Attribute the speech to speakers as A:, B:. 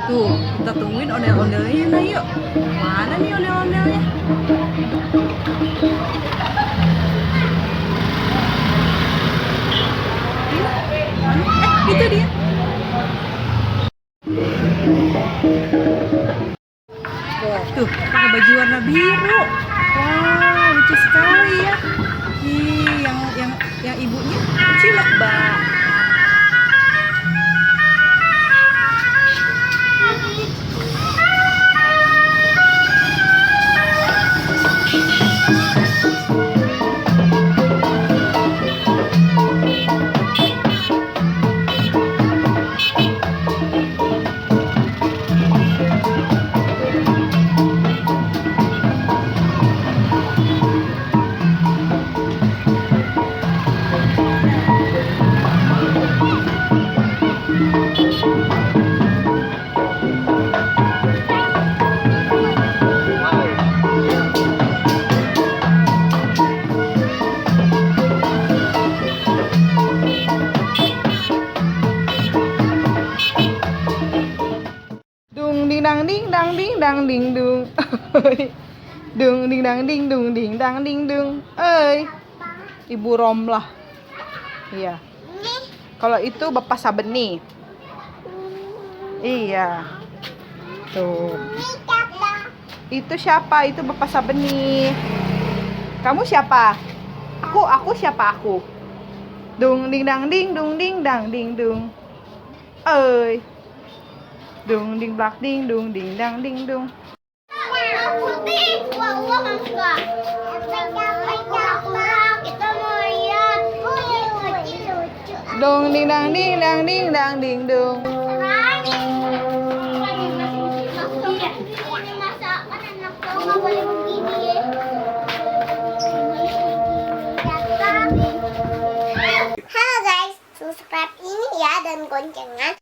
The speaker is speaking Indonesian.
A: Tuh, kita tungguin ondel-ondelnya nah yuk. Mana nih ondel-ondelnya? Itu dia. Tuh, pakai baju warna biru. Wah, lucu sekali ya. Nih, yang ibunya cilok, Mbak. Dung ding dang ding dang ding dang ding dung. Dung ding dang ding dung ding dang ding dung. Ibu Romlah. Iya. Kalau itu Bapak Sabeni. Iya. Tuh. Itu siapa? Itu Bapak Sabeni. Kamu siapa? Aku siapa aku? Dung ding dang ding dung ding dang ding dung. Dung ding blak ding dung ding dang ding dung. Dung ding dang ding dang ding dang ding dung.
B: Halo guys, subscribe ini ya dan goncengnya